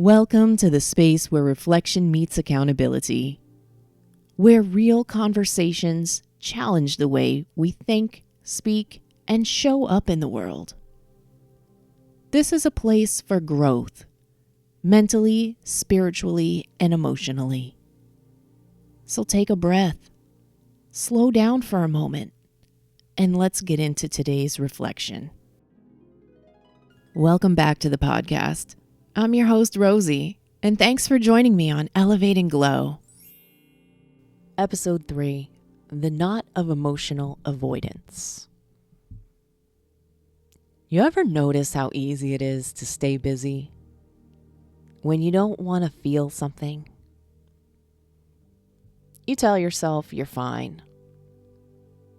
Welcome to the space where reflection meets accountability, where real conversations challenge the way we think, speak, and show up in the world. This is a place for growth, mentally, spiritually, and emotionally. So take a breath, slow down for a moment, and let's get into today's reflection. Welcome back to the podcast. I'm your host, Rosie, and thanks for joining me on Elevate and Glow. Episode 3, The Knot of Emotional Avoidance. You ever notice how easy it is to stay busy when you don't want to feel something? You tell yourself you're fine.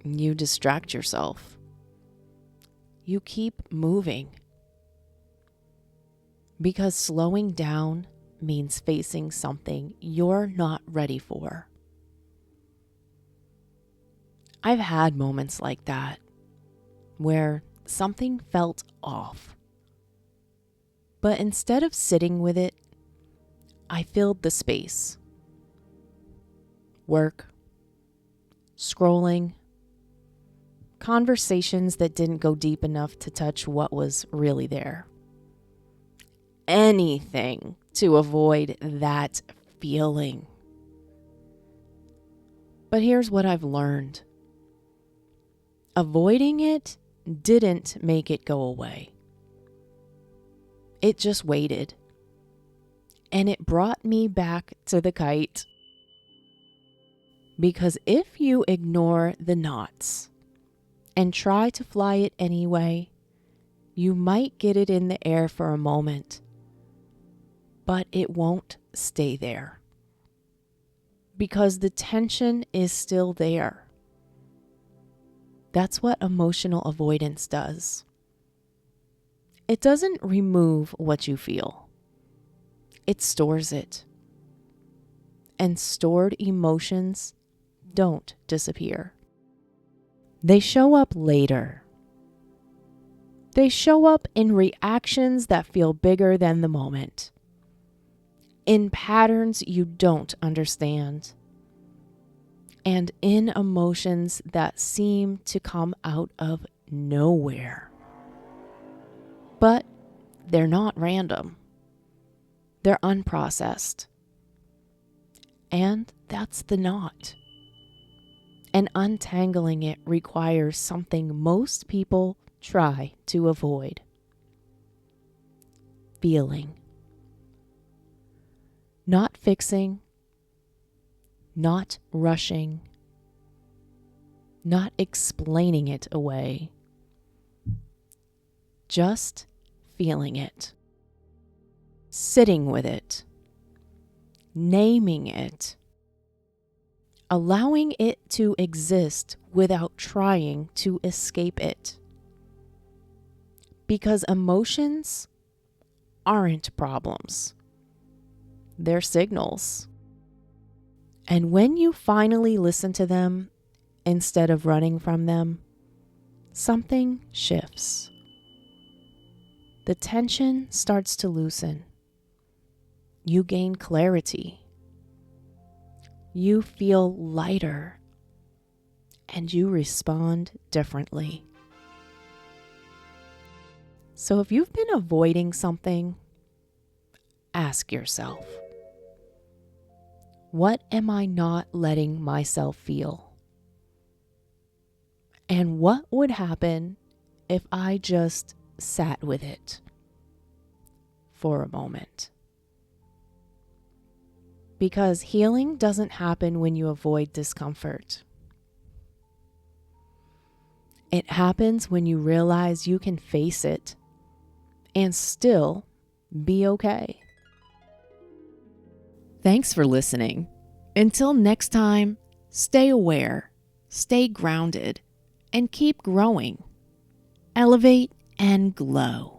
You distract yourself. You keep moving. Because slowing down means facing something you're not ready for. I've had moments like that where something felt off. But instead of sitting with it, I filled the space. Work, scrolling, conversations that didn't go deep enough to touch what was really there. Anything to avoid that feeling. But here's what I've learned. Avoiding it didn't make it go away. It just waited. And it brought me back to the kite. Because if you ignore the knots and try to fly it anyway, you might get it in the air for a moment. But it won't stay there because the tension is still there. That's what emotional avoidance does. It doesn't remove what you feel. It stores it. And stored emotions don't disappear. They show up later. They show up in reactions that feel bigger than the moment. In patterns you don't understand, and in emotions that seem to come out of nowhere. But they're not random. They're unprocessed. And that's the knot. And untangling it requires something most people try to avoid. Feeling. Not fixing, not rushing, not explaining it away. Just feeling it, sitting with it, naming it, allowing it to exist without trying to escape it. Because emotions aren't problems. They're signals. And when you finally listen to them instead of running from them, something shifts. The tension starts to loosen. You gain clarity. You feel lighter. And you respond differently. So if you've been avoiding something, ask yourself, what am I not letting myself feel? And what would happen if I just sat with it for a moment? Because healing doesn't happen when you avoid discomfort. It happens when you realize you can face it and still be okay. Thanks for listening. Until next time, stay aware, stay grounded, and keep growing. Elevate and glow.